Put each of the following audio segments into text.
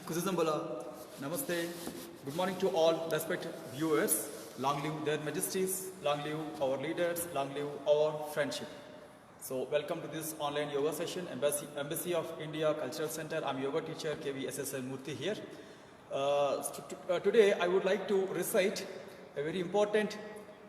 Kuzizambala, Namaste. Good morning to all respected viewers. Long live their majesties, long live our leaders, long live our friendship. So welcome to this online yoga session, Embassy of India Cultural Center. I'm yoga teacher KVSSL Murthy here. Today I would like to recite a very important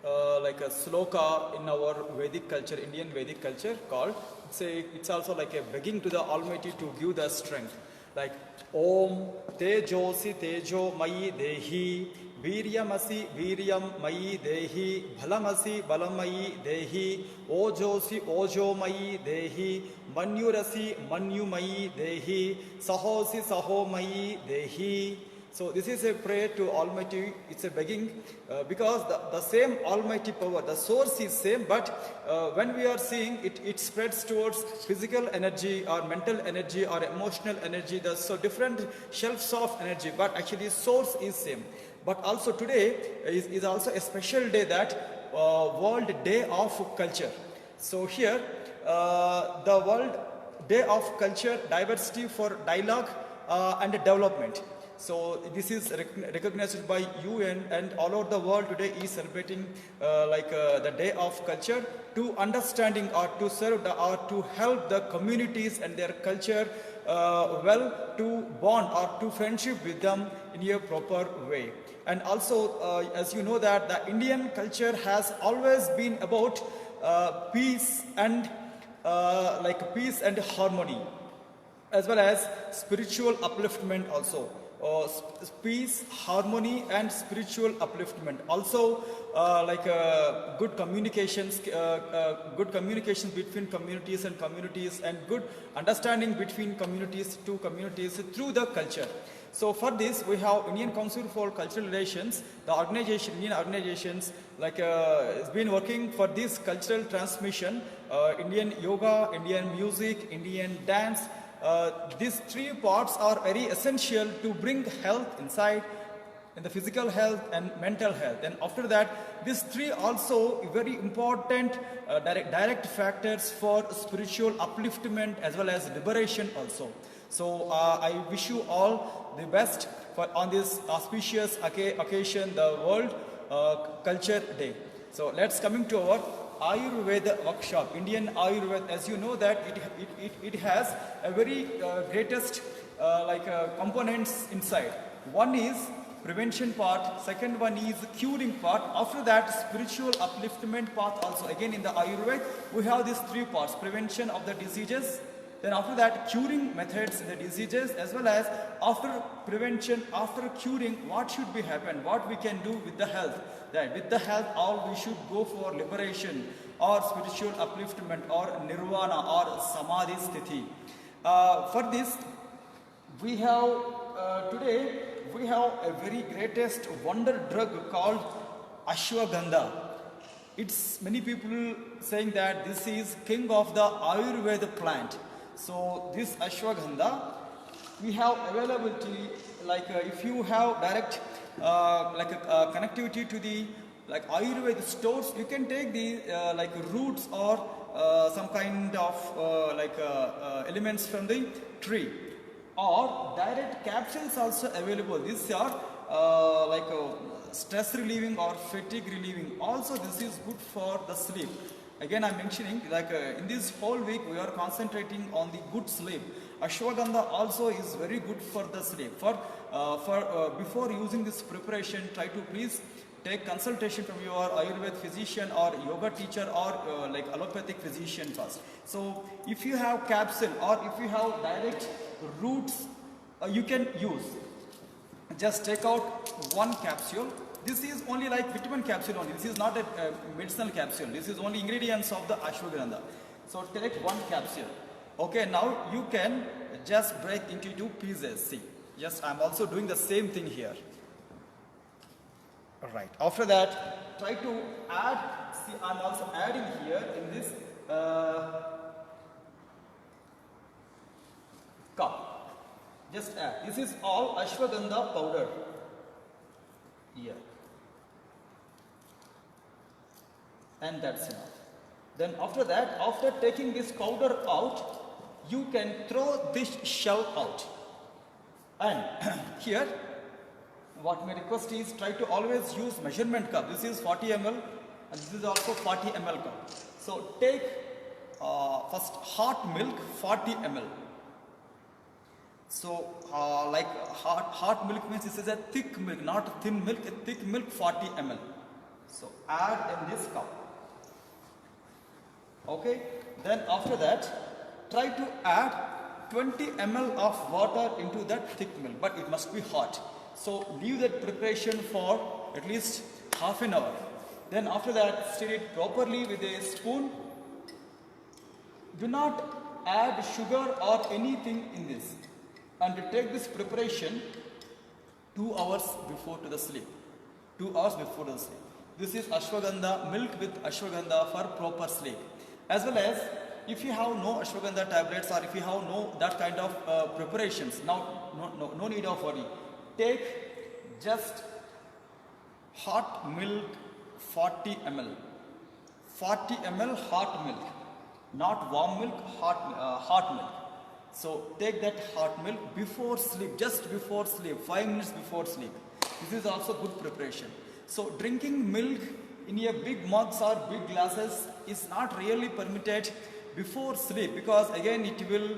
like a sloka in our Vedic culture, Indian Vedic culture called, it's also like a begging to the Almighty to give the strength. Like Om Tejosi Tejo Mayi Dehi Viryamasi Viryam Mayi Dehi Bhalamasi Balamayi Dehi Ojosi Ojo Mayi Dehi Manyurasi Manyu Mayi Dehi Sahosi Saho Mayi Dehi. So this is a prayer to Almighty, it's a begging because the same Almighty power, the source is same, but when we are seeing it, it spreads towards physical energy or mental energy or emotional energy. There's so different shelves of energy, but actually source is same. But also today is also a special day, that World Day of Culture. So here the World Day of Culture, Diversity for Dialogue and Development. So this is recognized by UN, and all over the world today is celebrating the Day of Culture, to understanding or to serve or to help the communities and their culture to bond or to friendship with them in a proper way. And also as you know that the Indian culture has always been about peace and peace and harmony, as well as spiritual upliftment also. Peace, harmony and spiritual upliftment. Also good communications, good communication between communities and good understanding between communities to communities through the culture. So for this we have Indian Council for Cultural Relations, the organization, Indian organizations has been working for this cultural transmission, Indian yoga, Indian music, Indian dance. These three parts are very essential to bring health inside, in the physical health and mental health. And after that, these three also very important direct factors for spiritual upliftment as well as liberation also. So I wish you all the best for on this auspicious occasion, the World Culture Day. So let's coming to our Ayurveda workshop, Indian Ayurveda. As you know that it has a very greatest components inside. One is prevention part, second one is curing part. After that, spiritual upliftment part also. Again in the Ayurveda we have these three parts: prevention of the diseases, then after that curing methods in the diseases, as well as after prevention, after curing, what should be happen, what we can do with the health. That with the health all we should go for liberation or spiritual upliftment or nirvana or samadhi sthiti. For this we have today we have a very greatest wonder drug called ashwagandha. It's many people saying that this is king of the Ayurveda plant. So this ashwagandha we have availability, if you have direct connectivity to the Ayurveda stores, you can take the roots or some kind of elements from the tree, or direct capsules also available. These are stress relieving or fatigue relieving. Also this is good for the sleep. Again I'm mentioning in this whole week we are concentrating on the good sleep. Ashwagandha also is very good for the sleep. Before using this preparation, try to please take consultation from your Ayurveda physician or yoga teacher or allopathic physician first. So if you have capsule or if you have direct roots, you can use. Just take out one capsule. This is only like vitamin capsule only. This is not a medicinal capsule. This is only ingredients of the ashwagandha. So take one capsule. Okay, now you can just break into two pieces. See, yes, I'm also doing the same thing here. All right. After that, try to add. See, I'm also adding here in this cup. Just add. This is all ashwagandha powder. Here. And that's enough. Then after that, after taking this powder out, you can throw this shell out. And here what my request is, try to always use measurement cup. This is 40 ml and this is also 40 ml cup. So take first hot milk 40 ml. So like hot milk means this is a thick milk, not a thin milk, a thick milk 40 ml. So add in this cup. Okay, then after that try to add 20 ml of water into that thick milk, but it must be hot. So leave that preparation for at least half an hour. Then after that stir it properly with a spoon. Do not add sugar or anything in this, and take this preparation 2 hours before to the sleep. 2 hours before the sleep. This is ashwagandha, milk with ashwagandha for proper sleep. As well as if you have no ashwagandha tablets or if you have no that kind of preparations, now no need of worry. Take just hot milk 40 ml. 40 ml hot milk, not warm milk, hot milk. So take that hot milk before sleep, just before sleep, 5 minutes before sleep. This is also good preparation. So drinking milk in a big mugs or big glasses is not really permitted before sleep, because again it will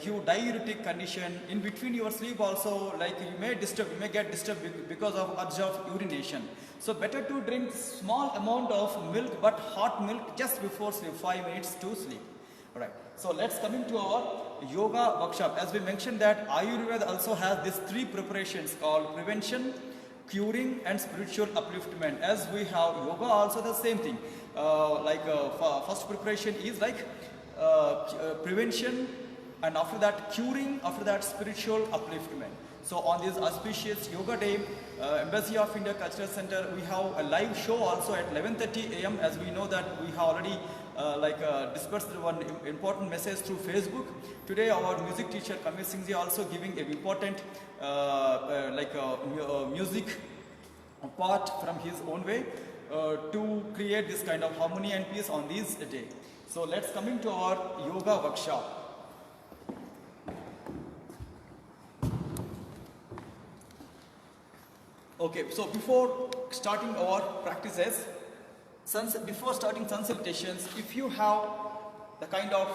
give diuretic condition in between your sleep also, like you may get disturbed because of urge of urination. So better to drink small amount of milk, but hot milk just before sleep, 5 minutes to sleep. Alright, so let's come into our yoga workshop. As we mentioned that Ayurveda also has these 3 preparations called prevention, curing and spiritual upliftment. As we have yoga also the same thing. First preparation is like prevention, and after that curing, after that spiritual upliftment. So on this auspicious yoga day, Embassy of India Cultural Center, we have a live show also at 11:30 a.m. As we know that we have already dispersed one important message through Facebook. Today our music teacher Kamir Singh ji also giving an important music part from his own way to create this kind of harmony and peace on this day. So let's come into our yoga workshop. Okay, so before starting our practices, before starting sun salutations, if you have the kind of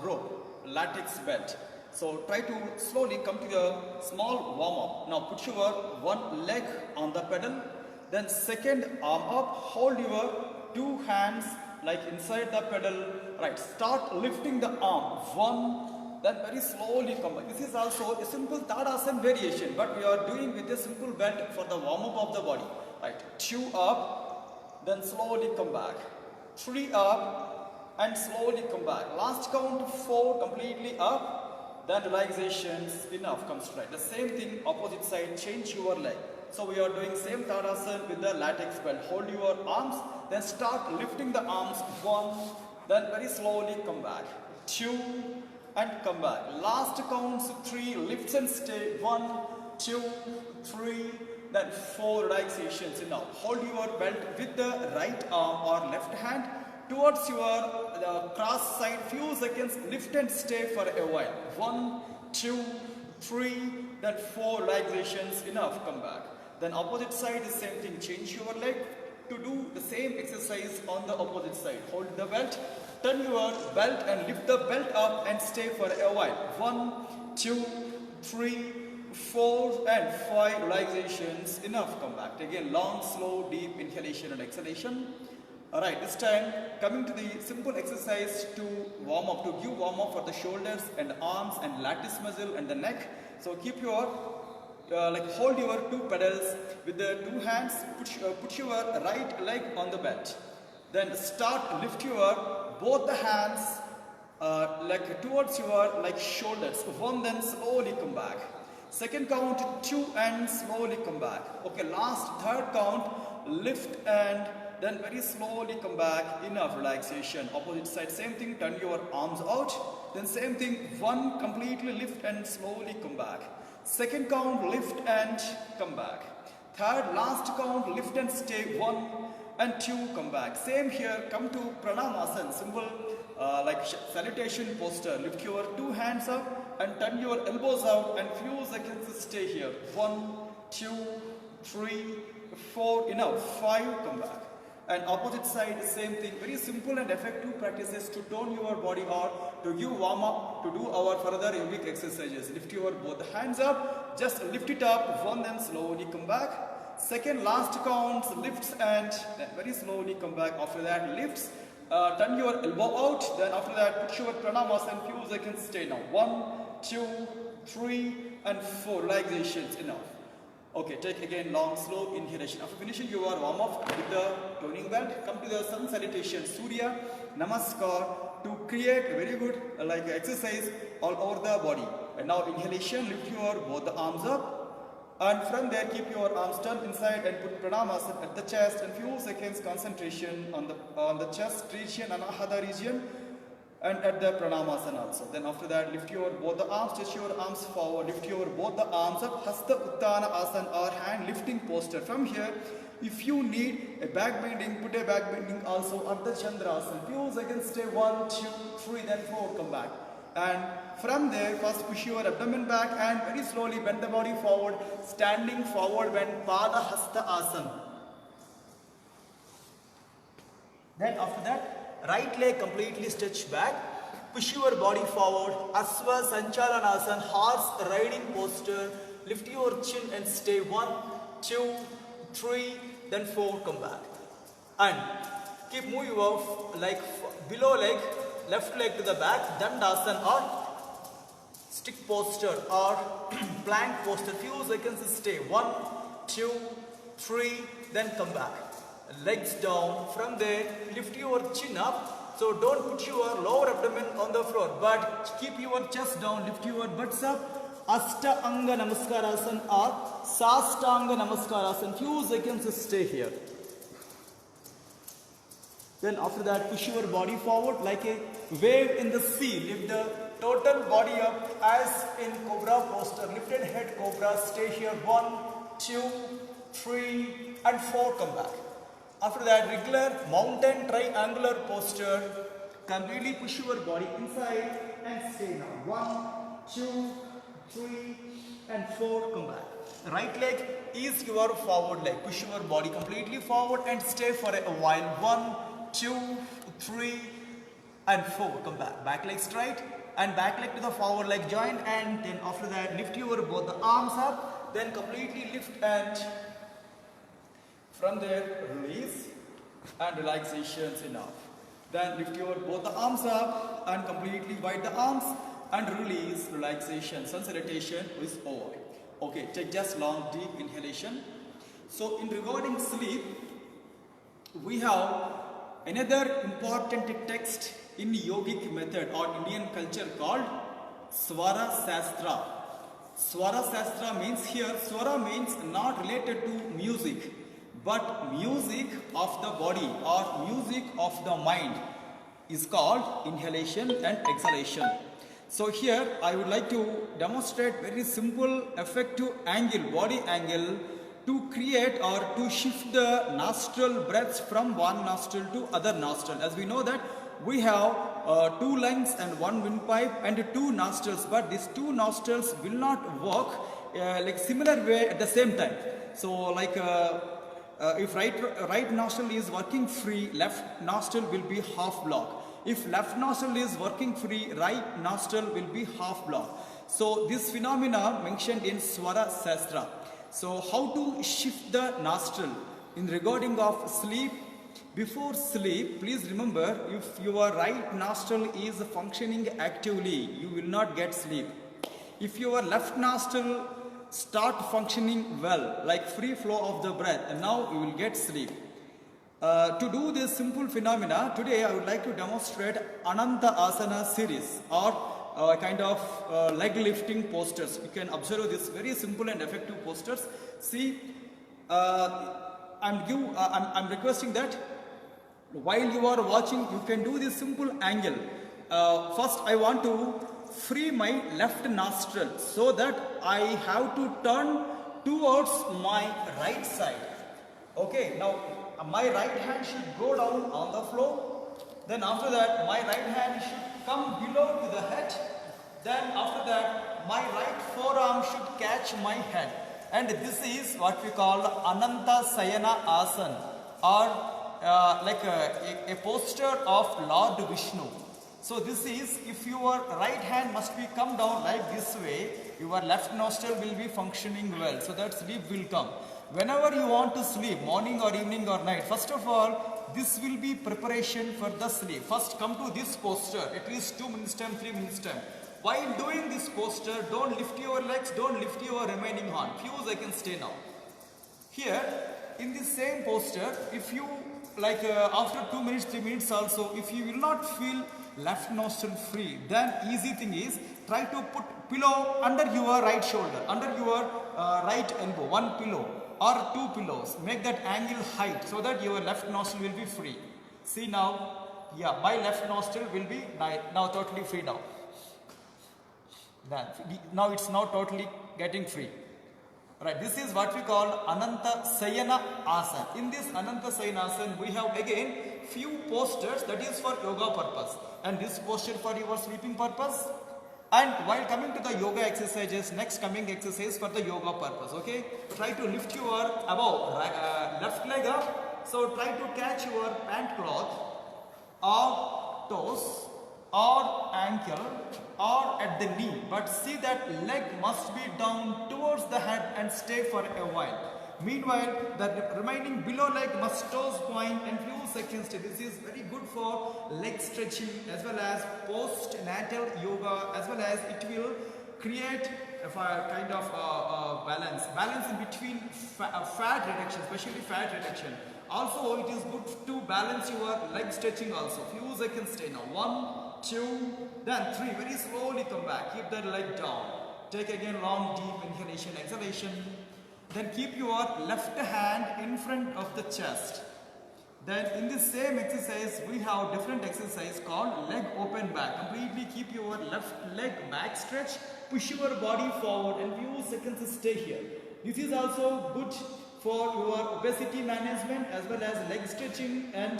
rope, latex belt, so try to slowly come to the small warm up. Now put your one leg on the pedal, then second arm up, hold your 2 hands like inside the pedal, right, start lifting the arm, 1, then very slowly come back. This is also a simple Tadasana variation, but we are doing with a simple belt for the warm up of the body, right, 2 up, then slowly come back, 3 up, and slowly come back, last count 4, completely up, then relaxations, enough, come straight. The same thing, opposite side, change your leg. So we are doing same Tadasana with the latex belt. Hold your arms, then start lifting the arms, 1, then very slowly come back, 2, and come back. Last counts 3, lifts and stay, 1, 2, 3, then 4 relaxations. Now hold your belt with the right arm or left hand towards your cross side, few seconds, lift and stay for a while, 1, 2, 3, then 4 relaxations, enough, come back. Then opposite side is same thing, change your leg to do the same exercise on the opposite side. Hold the belt, turn your belt and lift the belt up and stay for a while, 1, 2, 3, 4 and 5 relaxations, enough, come back. Again, long, slow, deep inhalation and exhalation. Alright, this time coming to the simple exercise to warm up, to give warm up for the shoulders and arms and latiss muscle and the neck. So keep your hold your 2 pedals with the 2 hands, put your right leg on the belt. Then start, lift your both the hands towards your shoulders, 1, then slowly come back. Second count 2 and slowly come back. Okay, last third count, lift and then very slowly come back, enough relaxation. Opposite side, same thing, turn your arms out, then same thing, 1, completely lift and slowly come back. Second count, lift and come back. Third, last count, lift and stay, 1 and 2, come back. Same here, come to Pranamasana, simple salutation posture. Lift your 2 hands up, and turn your elbows out and few seconds stay here. 1, 2, 3, 4, enough. 5, come back. And opposite side, same thing. Very simple and effective practices to tone your body or to give warm up to do our further yogic exercises. Lift your both hands up, just lift it up, 1, then slowly come back. Second, last counts, lifts and then very slowly come back. After that, lifts, turn your elbow out, then after that, put your pranamasana, few seconds, stay now. 1, 2, 3, and 4, relaxations, enough. Okay, take again long, slow inhalation. After finishing your warm up with the toning belt, come to the sun salutation, Surya Namaskar, to create a very good exercise all over the body. And now inhalation, lift your both the arms up, and from there keep your arms turned inside and put pranamasana at the chest, and few seconds concentration on the chest region, anahata region, and at the pranamasana also. Then after that, lift your both the arms, stretch your arms forward, lift your both the arms up, hasta uttana asana or hand lifting posture. From here, if you need a back bending, put a back bending also at the chandrasana. Few seconds, stay 1, 2, 3, then 4, come back. And from there, first push your abdomen back and very slowly bend the body forward, standing forward bend, pada hasta asana. Then after that, right leg completely stretch back, push your body forward, Asva Sanchalanasana, horse riding posture, lift your chin and stay 1, 2, 3, then 4, come back. And keep moving off like below leg, left leg to the back, Dandasana or stick posture or plank posture, few seconds stay, 1, 2, 3, then come back. Legs down, from there lift your chin up, so don't put your lower abdomen on the floor but keep your chest down, lift your butts up, Ashtanga Namaskarasana or Sastanga Namaskarasana, few seconds stay here. Then after that push your body forward like a wave in the sea, lift the total body up as in cobra posture, lifted head cobra, stay here 1, 2, 3 and 4, come back. After that, regular mountain triangular posture, completely push your body inside and stay now. 1, 2, 3 and 4, come back. Right leg is your forward leg. Push your body completely forward and stay for a while. 1, 2, 3 and 4, come back. Back leg straight and back leg to the forward leg joint, and then after that lift your both the arms up, then completely lift and from there release and relaxations enough. Then lift your both the arms up and completely wide the arms and release, relaxation, sun salutation is over. Okay, take just long deep inhalation. So in regarding sleep, we have another important text in yogic method or Indian culture called Swara Sastra. Swara Sastra means here, Swara means not related to music, but music of the body or music of the mind is called inhalation and exhalation. So here I would like to demonstrate very simple effective angle, body angle, to create or to shift the nostril breaths from one nostril to other nostril. As we know that we have 2 lungs and 1 windpipe and 2 nostrils, but these 2 nostrils will not work like similar way at the same time. So like if right nostril is working free, left nostril will be half block. If left nostril is working free, right nostril will be half block. So this phenomena mentioned in Swara Sastra. So how to shift the nostril in regarding of sleep? Before sleep, please remember, if your right nostril is functioning actively, you will not get sleep. If your left nostril start functioning well, like free flow of the breath, and now you will get sleep. To do this simple phenomena, today I would like to demonstrate Ananta Asana series or kind of leg lifting postures. You can observe this very simple and effective postures. See, I'm requesting that while you are watching, you can do this simple angle. First, I want to free my left nostril so that I have to turn towards my right side. Okay, now my right hand should go down on the floor. Then after that, my right hand should come below to the head. Then after that, my right forearm should catch my head. And this is what we call Ananta Sayana Asana, or like a posture of Lord Vishnu. So this is, if your right hand must be come down like this way, your left nostril will be functioning well, so that sleep will come. Whenever you want to sleep, morning or evening or night, first of all, this will be preparation for the sleep. First come to this posture, at least 2 minutes time, 3 minutes time. While doing this posture, don't lift your legs, don't lift your remaining arm. Few seconds stay now. Here, in the same posture, if you, like after 2 minutes, 3 minutes also, if you will not feel left nostril free, then easy thing is, try to put pillow under your right shoulder, under your right elbow, one pillow or 2 pillows. Make that angle height so that your left nostril will be free. See now, yeah, my left nostril will be now totally free now. Then, now it's now totally getting free. Right, this is what we call Ananta Sayana Asana. In this Ananta Sayana Asana, we have again few postures that is for yoga purpose, and this posture for your sleeping purpose. And while coming to the yoga exercises, next coming exercise for the yoga purpose. Okay, try to lift your above left leg up. So try to catch your pant cloth or toes or ankle or at the knee, but see that leg must be down towards the head and stay for a while. Meanwhile, the remaining below leg must toes point and few seconds. This is very good for leg stretching as well as postnatal yoga, as well as it will create a kind of balance in between fat reduction, especially fat reduction. Also, it is good to balance your leg stretching also. Few seconds stay now. 1, 2, then 3. Very slowly come back. Keep that leg down. Take again long deep inhalation, exhalation. Then keep your left hand in front of the chest. Then in this same exercise, we have different exercise called leg open back. Completely keep your left leg back stretch. Push your body forward and few seconds stay here. This is also good for your obesity management as well as leg stretching, and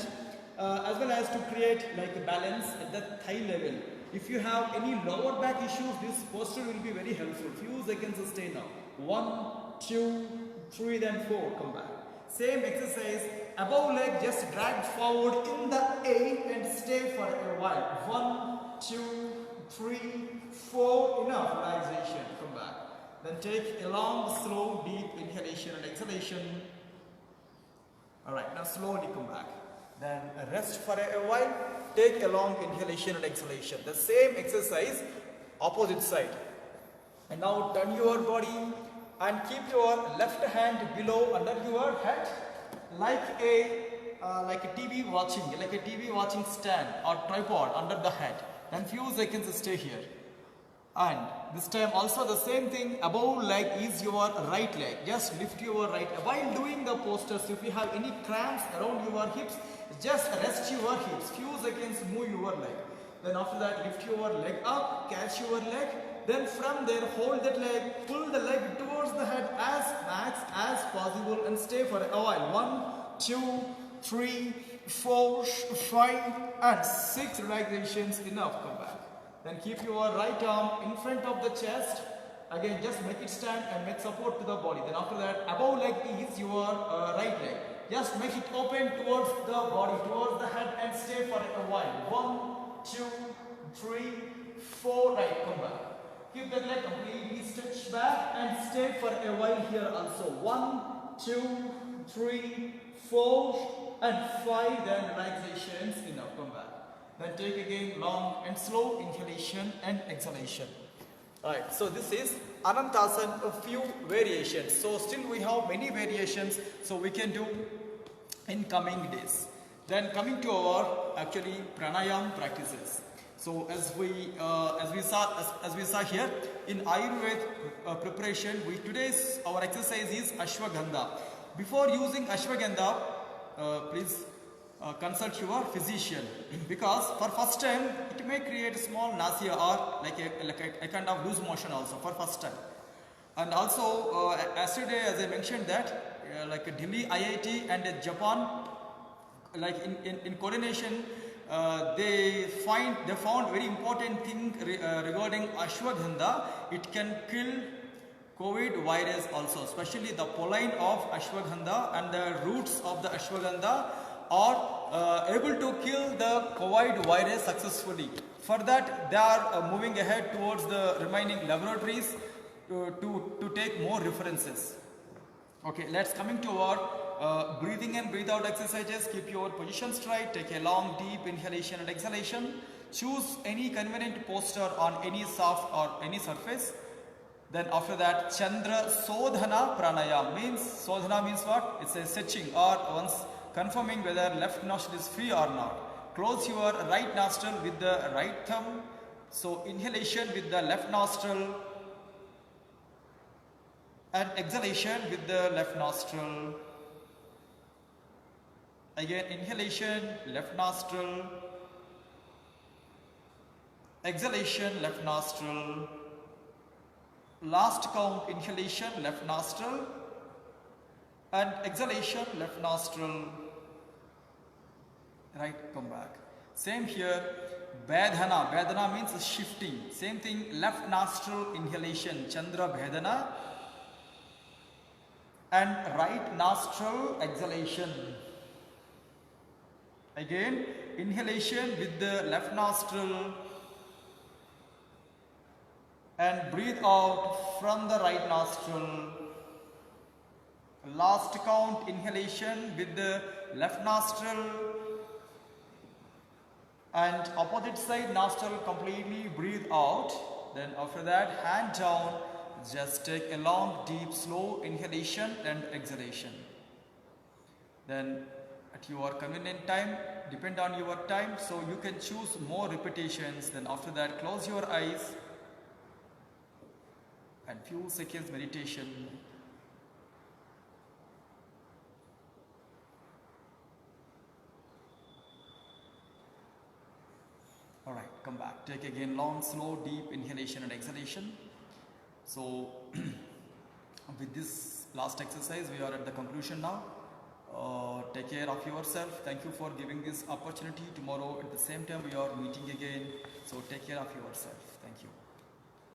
as well as to create like a balance at the thigh level. If you have any lower back issues, this posture will be very helpful. Few seconds stay now. 1, 2, 3, then 4. Come back. Same exercise. Above leg just drag forward in the A and stay for a while. 1, 2, 3, 4. Enough relaxation. Come back. Then take a long, slow, deep inhalation and exhalation. Alright, now slowly come back. Then rest for a while. Take a long inhalation and exhalation. The same exercise, opposite side. And now turn your body and keep your left hand below under your head like a TV watching stand or tripod under the head. And few seconds stay here. And this time also the same thing, above leg is your right leg. Just lift your right. While doing the postures, if you have any cramps around your hips, just rest your hips. Few seconds move your leg. Then after that lift your leg up, catch your leg. Then from there hold that leg, pull the leg towards the head as max as possible and stay for a while. 1, 2, 3, 4, 5 and 6 relaxations. Enough. Come back. Then keep your right arm in front of the chest. Again, just make it stand and make support to the body. Then after that, above leg is your right leg. Just make it open towards the body, towards the head and stay for a while. 1, 2, 3, 4. Right, come back. Keep that leg completely stretched back and stay for a while here also. 1, 2, 3, 4 and 5. Then relaxations. Enough. Come back. Then take again long and slow inhalation and exhalation. Alright, so this is Anantasana, a few variations. So still we have many variations, so we can do in coming days. Then coming to our actually pranayam practices. So as we saw here in Ayurveda preparation, today's our exercise is Ashwagandha. Before using Ashwagandha, please consult your physician, because for first time it may create a small nausea or like a kind of loose motion also for first time. And also yesterday, as I mentioned that like Delhi IIT and Japan, like in coordination, they found very important thing regarding ashwagandha. It can kill COVID virus also, especially the pollen of ashwagandha and the roots of the ashwagandha are able to kill the COVID virus successfully. For that, they are moving ahead towards the remaining laboratories to take more references. Okay, let's coming to our breathing and breathe out exercises. Keep your position straight, take a long deep inhalation and exhalation. Choose any convenient posture on any soft or any surface. Then after that, Chandra Sodhana Pranayam means, Sodhana means what? It's a searching or once confirming whether left nostril is free or not. Close your right nostril with the right thumb. So inhalation with the left nostril and exhalation with the left nostril. Again, inhalation, left nostril, exhalation, left nostril. Last count, inhalation, left nostril, and exhalation, left nostril. Right, come back. Same here, Vedana. Vedana means shifting. Same thing, left nostril, inhalation, Chandra Vedana, and right nostril, exhalation. Again, inhalation with the left nostril, and breathe out from the right nostril. Last count, inhalation with the left nostril, and opposite side nostril completely breathe out. Then after that, hand down, just take a long deep slow inhalation and exhalation. Then at your convenient time, depend on your time, so you can choose more repetitions. Then after that, close your eyes and few seconds meditation. Alright, come back. Take again long, slow, deep inhalation and exhalation. So, with this last exercise, we are at the conclusion now. Take care of yourself. Thank you for giving this opportunity. Tomorrow at the same time, we are meeting again. So, take care of yourself. Thank you.